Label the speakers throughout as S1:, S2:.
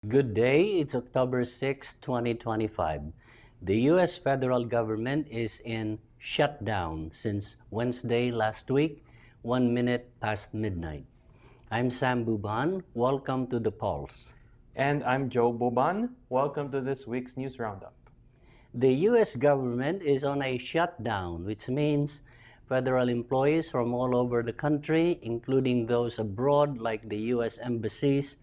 S1: Good day, it's October 6, 2025. The U.S. federal government is in shutdown since Wednesday last week, 1 minute past midnight. I'm Sam Buban. Welcome to The Pulse.
S2: And I'm Joe Boban. Welcome to this week's News Roundup.
S1: The U.S. government is on a shutdown, which means federal employees from all over the country, including those abroad like the U.S. embassies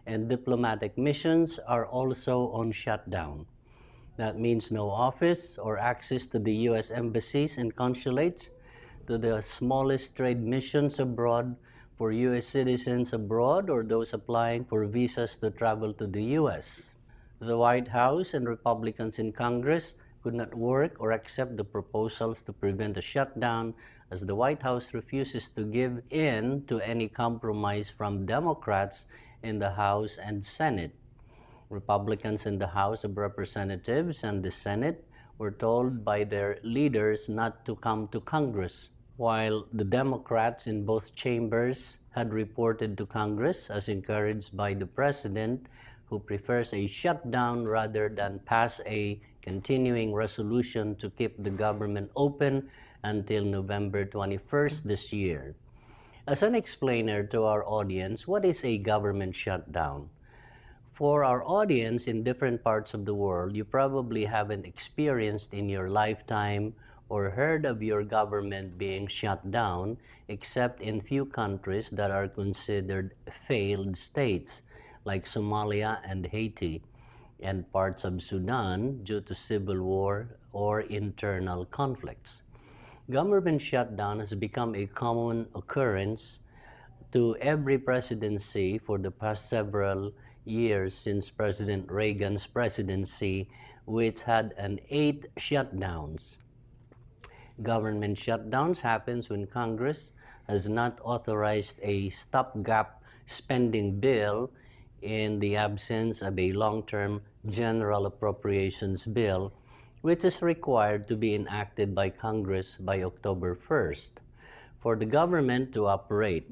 S1: and diplomatic missions, are also on shutdown. That means no office or access to the U.S. embassies and consulates, to the smallest trade missions abroad for U.S. citizens abroad or those applying for visas to travel to the U.S. The White House and Republicans in Congress could not work or accept the proposals to prevent a shutdown, as the White House refuses to give in to any compromise from Democrats in the House and Senate. Republicans in the House of Representatives and the Senate were told by their leaders not to come to Congress, while the Democrats in both chambers had reported to Congress, as encouraged by the President, who prefers a shutdown rather than pass a continuing resolution to keep the government open until November 21st this year. As an explainer to our audience, what is a government shutdown? For our audience in different parts of the world, you probably haven't experienced in your lifetime or heard of your government being shut down, except in few countries that are considered failed states, like Somalia and Haiti, and parts of Sudan due to civil war or internal conflicts. Government shutdown has become a common occurrence to every presidency for the past several years since President Reagan's presidency, which had 8 shutdowns. Government shutdowns happens when Congress has not authorized a stopgap spending bill in the absence of a long-term general appropriations bill, which is required to be enacted by Congress by October 1st for the government to operate.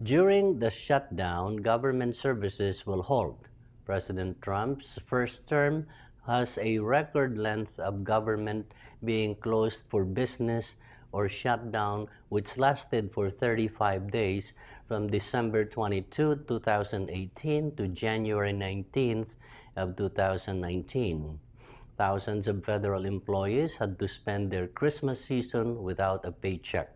S1: During the shutdown, government services will halt. President Trump's first term has a record length of government being closed for business or shut down, which lasted for 35 days from December 22, 2018 to January 19th of 2019. Thousands of federal employees had to spend their Christmas season without a paycheck.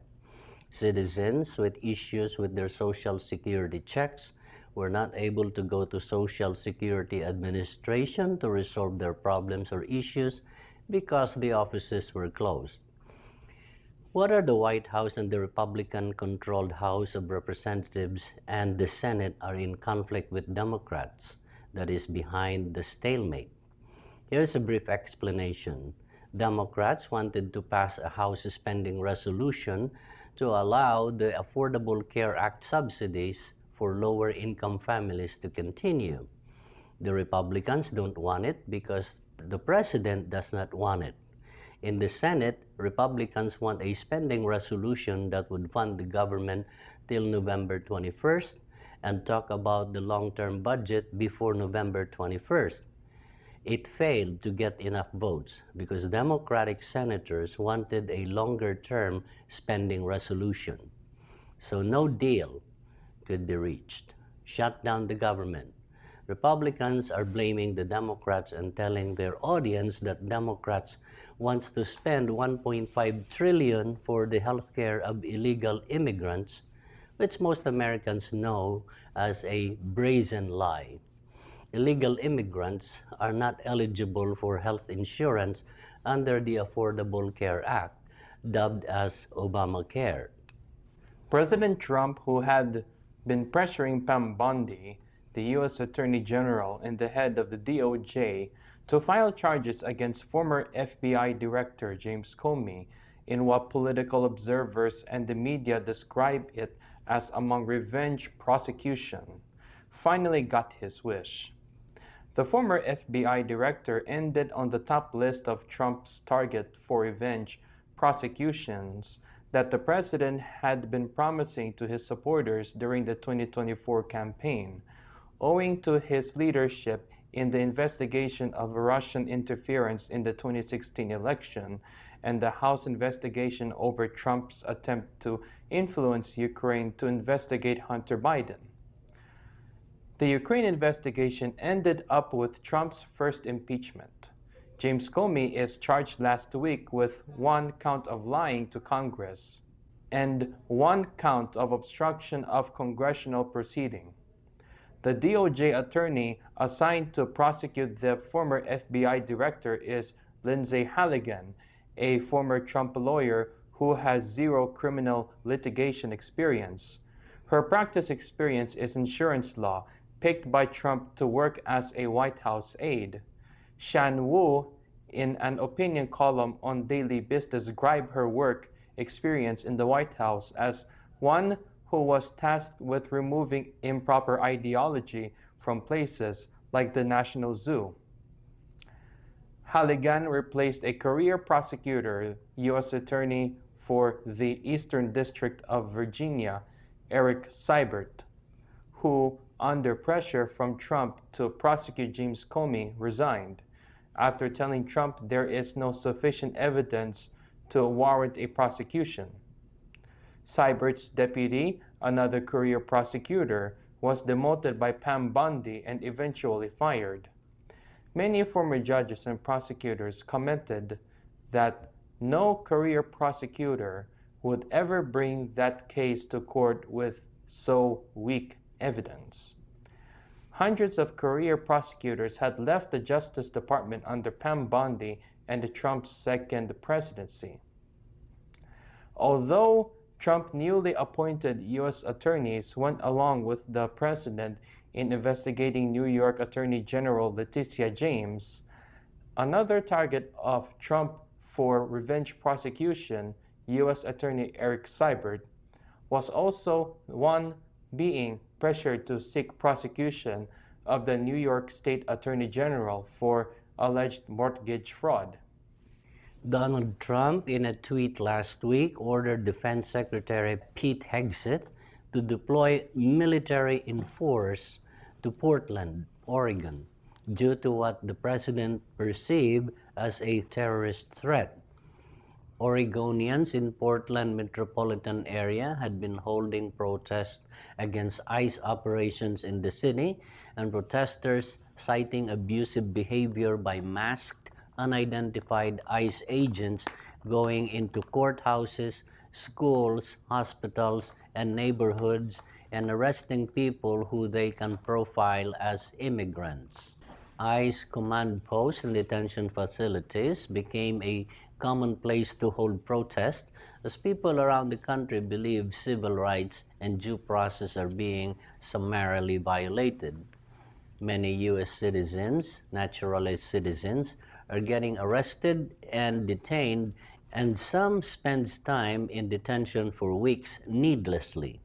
S1: Citizens with issues with their Social Security checks were not able to go to Social Security Administration to resolve their problems or issues because the offices were closed. Whether the White House and the Republican-controlled House of Representatives and the Senate are in conflict with Democrats that is behind the stalemate. Here's a brief explanation. Democrats wanted to pass a House spending resolution to allow the Affordable Care Act subsidies for lower-income families to continue. The Republicans don't want it because the President does not want it. In the Senate, Republicans want a spending resolution that would fund the government till November 21st and talk about the long-term budget before November 21st. It failed to get enough votes because Democratic senators wanted a longer-term spending resolution. So no deal could be reached. Shut down the government. Republicans are blaming the Democrats and telling their audience that Democrats wants to spend $1.5 trillion for the health care of illegal immigrants, which most Americans know as a brazen lie. Illegal immigrants are not eligible for health insurance under the Affordable Care Act, dubbed as Obamacare.
S2: President Trump, who had been pressuring Pam Bondi, the U.S. Attorney General and the head of the DOJ, to file charges against former FBI Director James Comey in what political observers and the media describe it as among revenge prosecution, finally got his wish. The former FBI director ended on the top list of Trump's target for revenge prosecutions that the president had been promising to his supporters during the 2024 campaign, owing to his leadership in the investigation of Russian interference in the 2016 election and the House investigation over Trump's attempt to influence Ukraine to investigate Hunter Biden. The Ukraine investigation ended up with Trump's first impeachment. James Comey is charged last week with 1 count of lying to Congress and 1 count of obstruction of congressional proceeding. The DOJ attorney assigned to prosecute the former FBI director is Lindsay Halligan, a former Trump lawyer who has 0 criminal litigation experience. Her practice experience is insurance law, picked by Trump to work as a White House aide. Shan Wu, in an opinion column on Daily Beast, described her work experience in the White House as one who was tasked with removing improper ideology from places like the National Zoo. Halligan replaced a career prosecutor, U.S. Attorney for the Eastern District of Virginia, Eric Seibert, who, under pressure from Trump to prosecute James Comey, resigned after telling Trump there is no sufficient evidence to warrant a prosecution. Seibert's deputy, another career prosecutor, was demoted by Pam Bondi and eventually fired. Many former judges and prosecutors commented that no career prosecutor would ever bring that case to court with so weak evidence. Hundreds of career prosecutors had left the Justice Department under Pam Bondi and Trump's second presidency. Although Trump newly appointed U.S. attorneys went along with the president in investigating New York Attorney General Letitia James, another target of Trump for revenge prosecution, U.S. Attorney Eric Seibert, was also one being pressured to seek prosecution of the New York State Attorney General for alleged mortgage fraud.
S1: Donald Trump, in a tweet last week, ordered Defense Secretary Pete Hegseth to deploy military in force to Portland, Oregon, due to what the president perceived as a terrorist threat. Oregonians in Portland metropolitan area had been holding protests against ICE operations in the city, and protesters citing abusive behavior by masked, unidentified ICE agents going into courthouses, schools, hospitals, and neighborhoods and arresting people who they can profile as immigrants. ICE command posts and detention facilities became a common place to hold protests as people around the country believe civil rights and due process are being summarily violated. Many U.S. citizens, naturalized citizens, are getting arrested and detained, and some spends time in detention for weeks needlessly.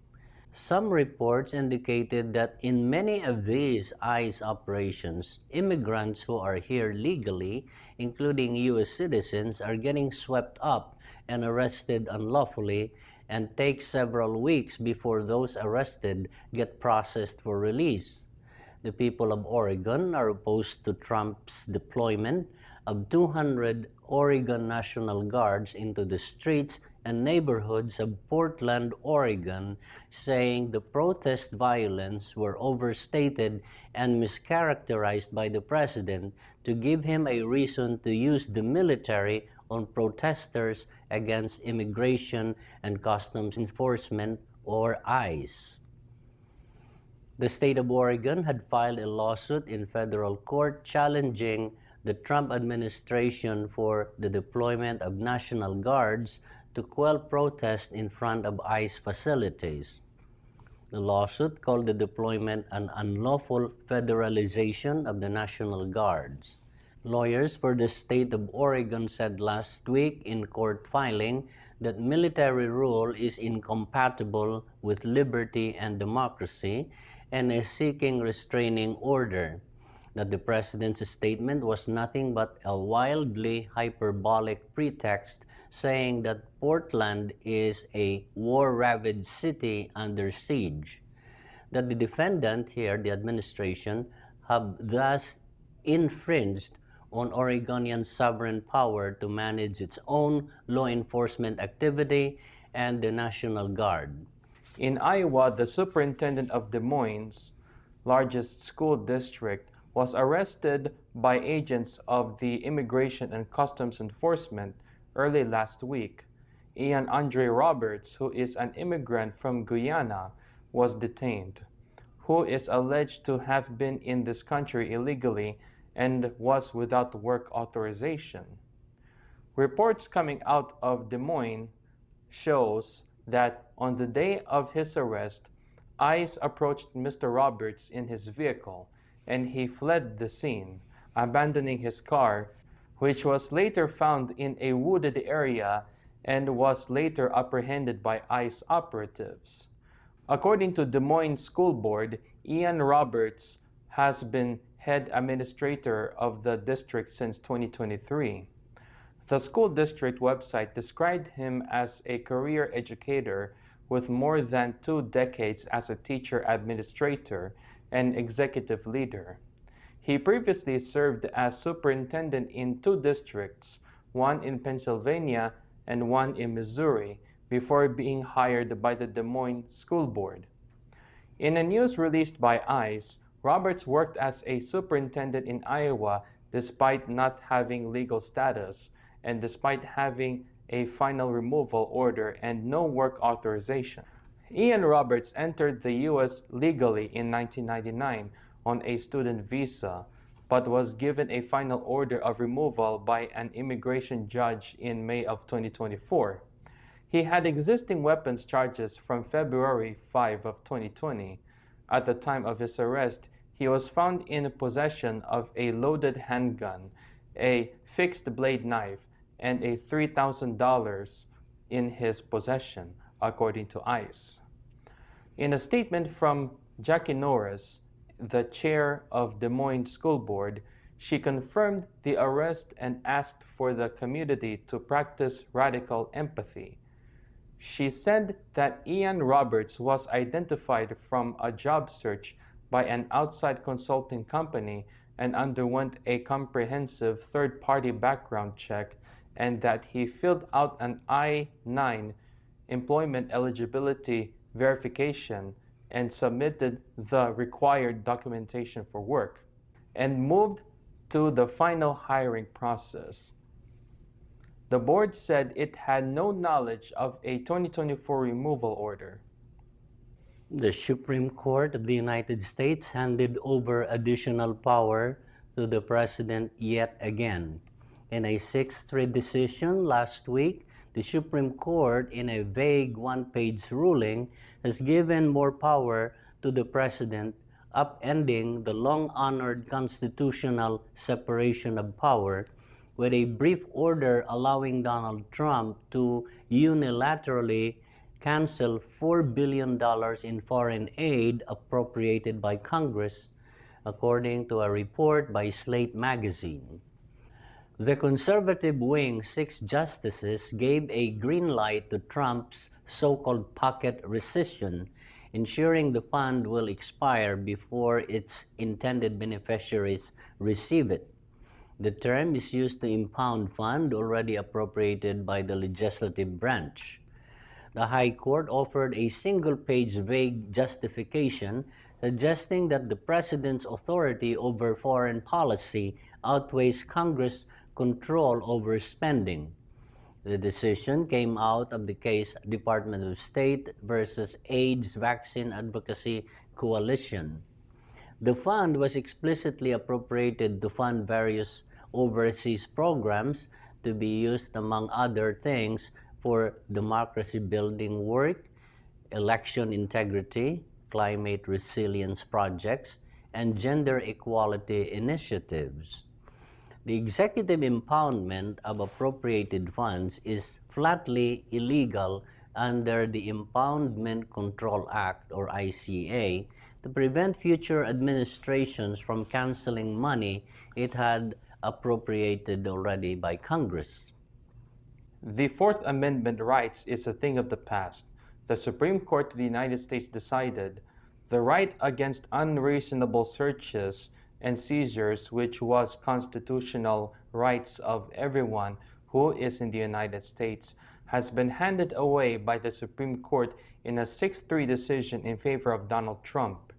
S1: Some reports indicated that in many of these ICE operations, immigrants who are here legally, including U.S. citizens, are getting swept up and arrested unlawfully, and take several weeks before those arrested get processed for release. The people of Oregon are opposed to Trump's deployment of 200 Oregon National Guards into the streets and neighborhoods of Portland, Oregon, saying the protest violence were overstated and mischaracterized by the president to give him a reason to use the military on protesters against Immigration and Customs Enforcement, or ICE. The state of Oregon had filed a lawsuit in federal court challenging the Trump administration for the deployment of National Guards to quell protests in front of ICE facilities. The lawsuit called the deployment an unlawful federalization of the National Guards. Lawyers for the state of Oregon said last week in court filing that military rule is incompatible with liberty and democracy and is seeking restraining order, that the president's statement was nothing but a wildly hyperbolic pretext saying that Portland is a war-ravaged city under siege. that the defendant here, the administration, have thus infringed on Oregonian sovereign power to manage its own law enforcement activity and the National Guard.
S2: In Iowa, the superintendent of Des Moines' largest school district was arrested by agents of the Immigration and Customs Enforcement early last week. Ian Andre Roberts, who is an immigrant from Guyana, was detained, who is alleged to have been in this country illegally and was without work authorization. Reports coming out of Des Moines shows that on the day of his arrest, ICE approached Mr. Roberts in his vehicle and he fled the scene, abandoning his car, which was later found in a wooded area and was later apprehended by ICE operatives. According to Des Moines School Board, Ian Roberts has been head administrator of the district since 2023. The school district website described him as a career educator with more than 2 decades as a teacher administrator and executive leader. He previously served as superintendent in 2 districts, one in Pennsylvania and one in Missouri, before being hired by the Des Moines School Board. In a news released by ICE, Roberts worked as a superintendent in Iowa despite not having legal status and despite having a final removal order and no work authorization. Ian Roberts entered the U.S. legally in 1999 on a student visa, but was given a final order of removal by an immigration judge in May of 2024. He had existing weapons charges from February 5 of 2020. At the time of his arrest, he was found in possession of a loaded handgun, a fixed blade knife, and a $3,000 in his possession, according to ICE. In a statement from Jackie Norris, the chair of Des Moines School Board, she confirmed the arrest and asked for the community to practice radical empathy. She said that Ian Roberts was identified from a job search by an outside consulting company and underwent a comprehensive third-party background check, and that he filled out an I-9 employment eligibility verification and submitted the required documentation for work, and moved to the final hiring process. The board said it had no knowledge of a 2024 removal order.
S1: The Supreme Court of the United States handed over additional power to the president yet again. In a 6-3 decision last week, the Supreme Court, in a vague one-page ruling, has given more power to the president, upending the long-honored constitutional separation of power, with a brief order allowing Donald Trump to unilaterally cancel $4 billion in foreign aid appropriated by Congress, according to a report by Slate magazine. The conservative wing 6 justices gave a green light to Trump's so-called pocket rescission, ensuring the fund will expire before its intended beneficiaries receive it. The term is used to impound fund already appropriated by the legislative branch. The High Court offered a single-page vague justification suggesting that the president's authority over foreign policy outweighs Congress' control over spending. The decision came out of the case Department of State versus AIDS Vaccine Advocacy Coalition. The fund was explicitly appropriated to fund various overseas programs to be used, among other things, for democracy-building work, election integrity, climate resilience projects, and gender equality initiatives. The executive impoundment of appropriated funds is flatly illegal under the Impoundment Control Act, or ICA, to prevent future administrations from canceling money it had appropriated already by Congress.
S2: The Fourth Amendment rights is a thing of the past. The Supreme Court of the United States decided the right against unreasonable searches and seizures, which was constitutional rights of everyone who is in the United States, has been handed away by the Supreme Court in a 6-3 decision in favor of Donald Trump.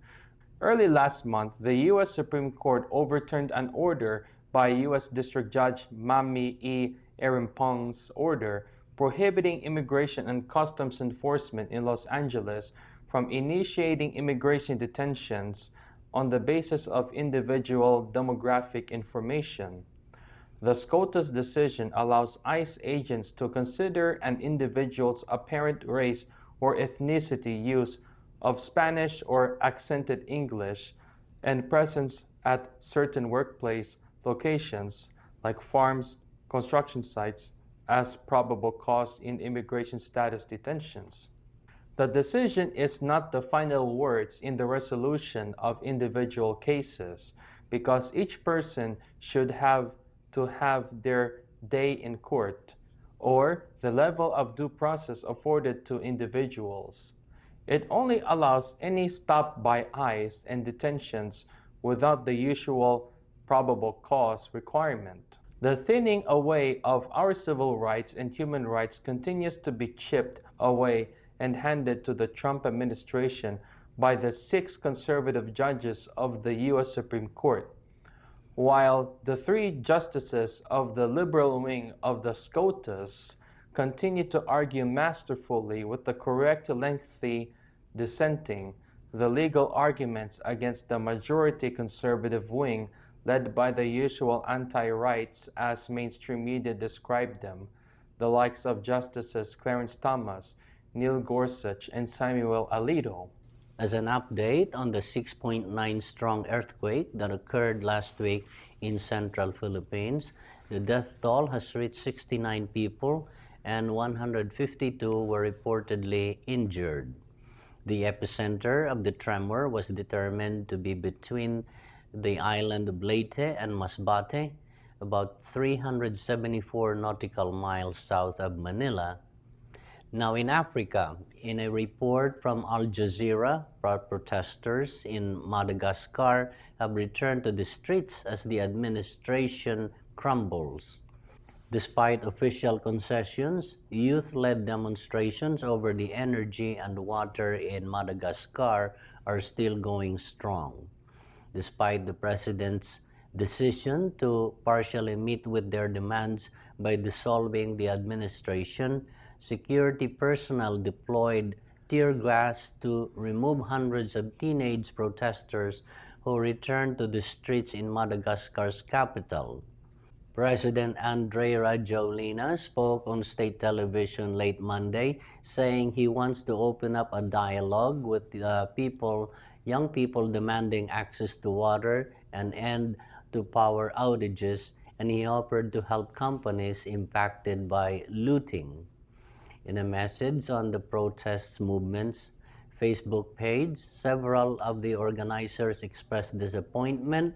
S2: Early last month, the U.S. Supreme Court overturned an order by U.S. District Judge Mami E. Erimpong's order prohibiting immigration and customs enforcement in Los Angeles from initiating immigration detentions on the basis of individual demographic information. The SCOTUS decision allows ICE agents to consider an individual's apparent race or ethnicity, use of Spanish or accented English, and presence at certain workplace locations like farms, construction sites, as probable cause in immigration status detentions. The decision is not the final words in the resolution of individual cases, because each person should have to have their day in court, or the level of due process afforded to individuals. It only allows any stop by ICE and detentions without the usual probable cause requirement. The thinning away of our civil rights and human rights continues to be chipped away and handed to the Trump administration by the 6 conservative judges of the U.S. Supreme Court, while the 3 justices of the liberal wing of the SCOTUS continue to argue masterfully with the correct lengthy dissenting the legal arguments against the majority conservative wing led by the usual anti-rights as mainstream media described them, the likes of Justices Clarence Thomas, Neil Gorsuch, and Samuel Alito.
S1: As an update on the 6.9 strong earthquake that occurred last week in central Philippines, the death toll has reached 69 people and 152 were reportedly injured. The epicenter of the tremor was determined to be between the island of Leyte and Masbate, about 374 nautical miles south of Manila. Now in Africa, in a report from Al Jazeera, protesters in Madagascar have returned to the streets as the administration crumbles. Despite official concessions, youth-led demonstrations over the energy and water in Madagascar are still going strong. Despite the president's decision to partially meet with their demands by dissolving the administration, security personnel deployed tear gas to remove hundreds of teenage protesters who returned to the streets in Madagascar's capital. President Andry Rajoelina spoke on state television late Monday, saying he wants to open up a dialogue with young people demanding access to water and end to power outages, and he offered to help companies impacted by looting. In a message on the protests movement's Facebook page, several of the organizers expressed disappointment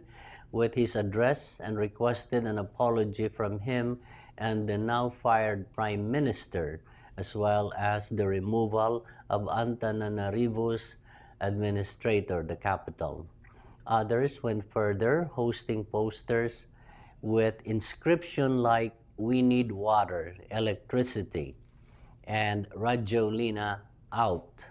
S1: with his address and requested an apology from him and the now fired Prime Minister, as well as the removal of Antananarivo's administrator, the capital. Others went further, hosting posters with inscription like "We need water, electricity," and "Rajoelina out."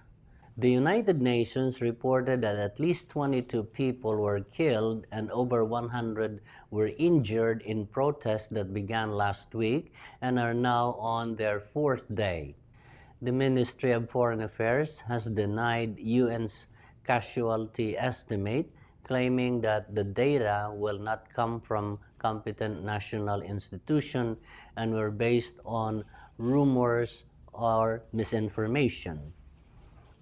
S1: The United Nations reported that at least 22 people were killed and over 100 were injured in protests that began last week and are now on their 4th day. The Ministry of Foreign Affairs has denied UN's casualty estimate, claiming that the data will not come from competent national institution and were based on rumors or misinformation.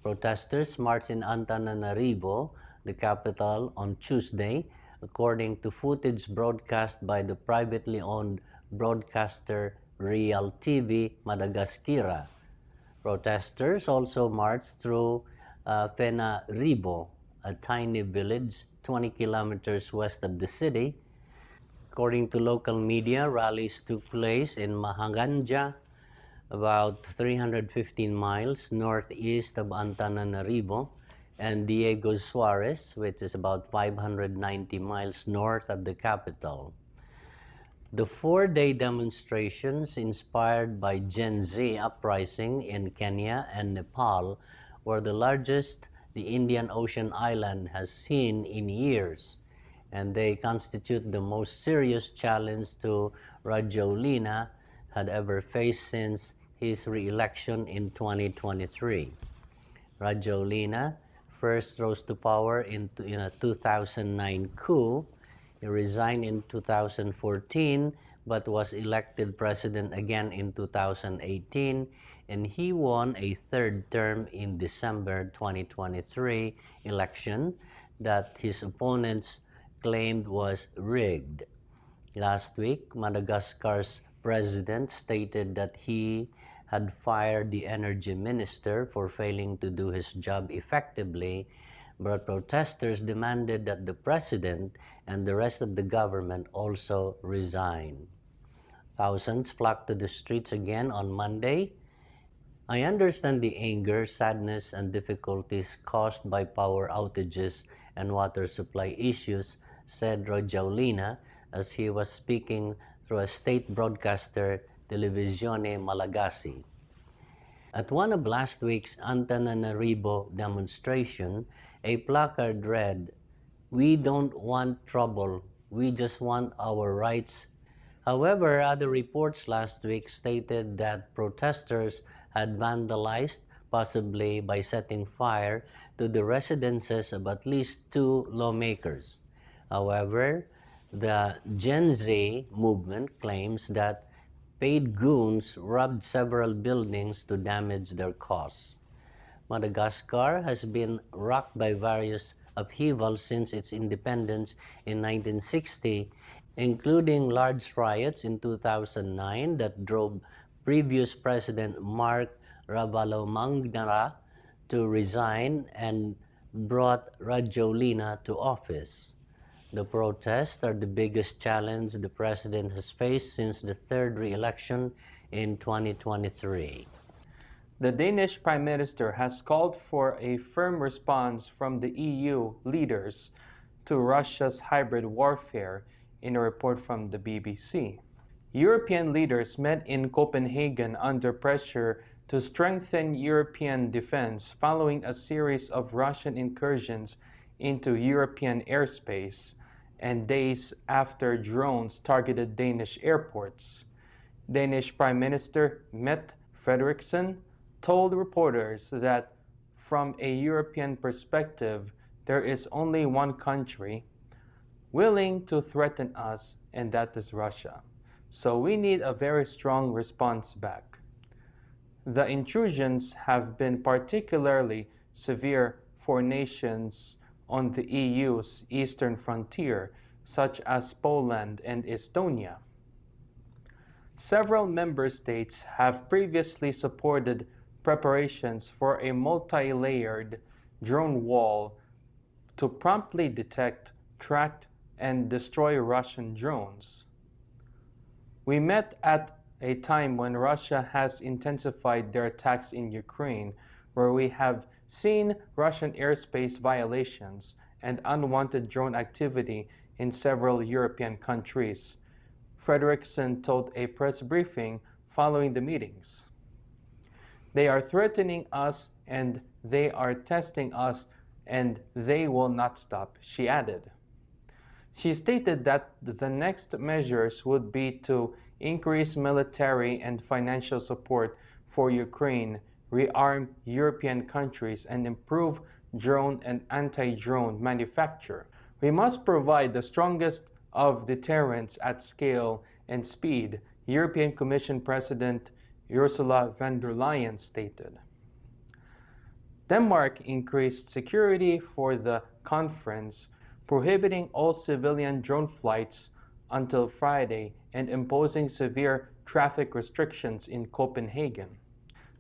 S1: Protesters marched in Antananarivo, the capital, on Tuesday, according to footage broadcast by the privately owned broadcaster Real TV Madagascar. Protesters also marched through Penarivo, a tiny village 20 kilometers west of the city. According to local media, rallies took place in Mahanganja, about 315 miles northeast of Antananarivo, and Diego Suarez, which is about 590 miles north of the capital. The four-day demonstrations, inspired by Gen Z uprising in Kenya and Nepal, were the largest the Indian Ocean island has seen in years, and they constitute the most serious challenge to Rajoelina had ever faced since his re-election in 2023. Rajoelina first rose to power in a 2009 coup. He resigned in 2014 but was elected president again in 2018, and he won a third term in December 2023 election that his opponents claimed was rigged. Last week, Madagascar's president stated that he had fired the energy minister for failing to do his job effectively, but protesters demanded that the president and the rest of the government also resign. Thousands flocked to the streets again on Monday. I understand the anger, sadness, and difficulties caused by power outages and water supply issues, said Rajoelina as he was speaking through a state broadcaster, Televisione Malagasy. At one of last week's Antananarivo demonstration, a placard read, "We don't want trouble, we just want our rights." However, other reports last week stated that protesters had vandalized, possibly by setting fire to the residences of at least two lawmakers. However, the Gen Z movement claims that paid goons robbed several buildings to damage their cause. Madagascar has been rocked by various upheavals since its independence in 1960, including large riots in 2009 that drove previous President Marc Ravalomanana to resign and brought Rajoelina to office. The protests are the biggest challenge the president has faced since the third re-election in 2023.
S2: The Danish Prime Minister has called for a firm response from the EU leaders to Russia's hybrid warfare in a report from the BBC. European leaders met in Copenhagen under pressure to strengthen European defense following a series of Russian incursions into European airspace and days after drones targeted Danish airports. Danish Prime Minister Mette Frederiksen told reporters that from a European perspective, there is only one country willing to threaten us, and that is Russia. So we need a very strong response back. The intrusions have been particularly severe for nations on the EU's eastern frontier, such as Poland and Estonia. Several member states have previously supported preparations for a multi-layered drone wall to promptly detect, track, and destroy Russian drones. We met at a time when Russia has intensified their attacks in Ukraine, where we have seen Russian airspace violations and unwanted drone activity in several European countries, Frederiksen told a press briefing following the meetings. They are threatening us and they are testing us and they will not stop, she added. She stated that the next measures would be to increase military and financial support for Ukraine, rearm European countries, and improve drone and anti-drone manufacture. We must provide the strongest of deterrents at scale and speed, European Commission President Ursula von der Leyen stated. Denmark increased security for the conference, prohibiting all civilian drone flights until Friday and imposing severe traffic restrictions in Copenhagen.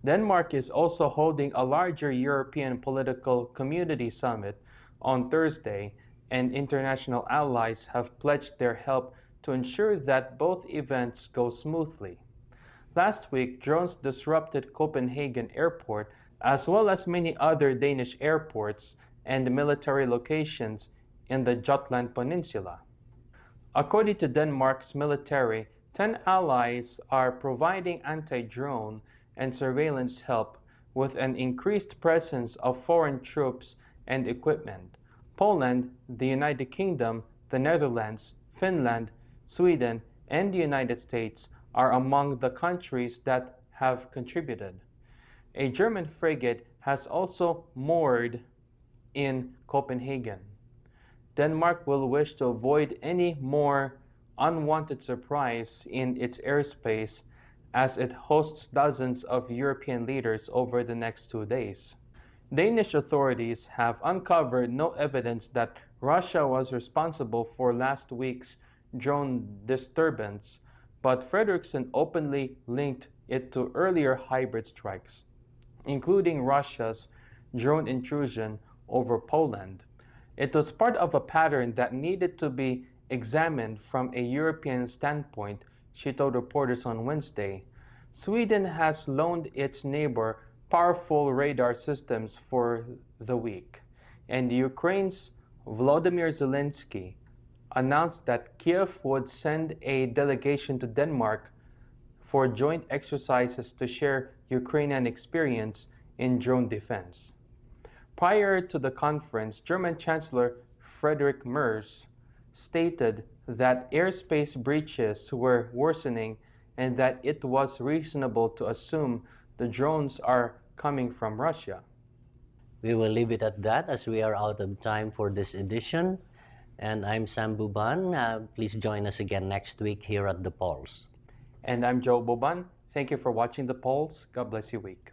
S2: Denmark is also holding a larger European Political Community Summit on Thursday, and international allies have pledged their help to ensure that both events go smoothly. Last week, drones disrupted Copenhagen Airport as well as many other Danish airports and military locations in the Jutland Peninsula. According to Denmark's military, 10 allies are providing anti-drone and surveillance help with an increased presence of foreign troops and equipment. Poland, the United Kingdom, the Netherlands, Finland, Sweden, and the United States are among the countries that have contributed. A German frigate has also moored in Copenhagen. Denmark will wish to avoid any more unwanted surprise in its airspace as it hosts dozens of European leaders over the next 2 days. Danish authorities have uncovered no evidence that Russia was responsible for last week's drone disturbance, but Frederiksen openly linked it to earlier hybrid strikes, including Russia's drone intrusion over Poland. It was part of a pattern that needed to be examined from a European standpoint, she told reporters on Wednesday. Sweden has loaned its neighbor powerful radar systems for the week, and Ukraine's Volodymyr Zelensky announced that Kiev would send a delegation to Denmark for joint exercises to share Ukrainian experience in drone defense. Prior to the conference, German Chancellor Friedrich Merz stated that airspace breaches were worsening and that it was reasonable to assume the drones are coming from Russia.
S1: We will leave it at that as we are out of time for this edition. And I'm Sam Buban. Please join us again next week here at The Pulse.
S2: And I'm Joe Boban. Thank you for watching The Pulse. God bless your week.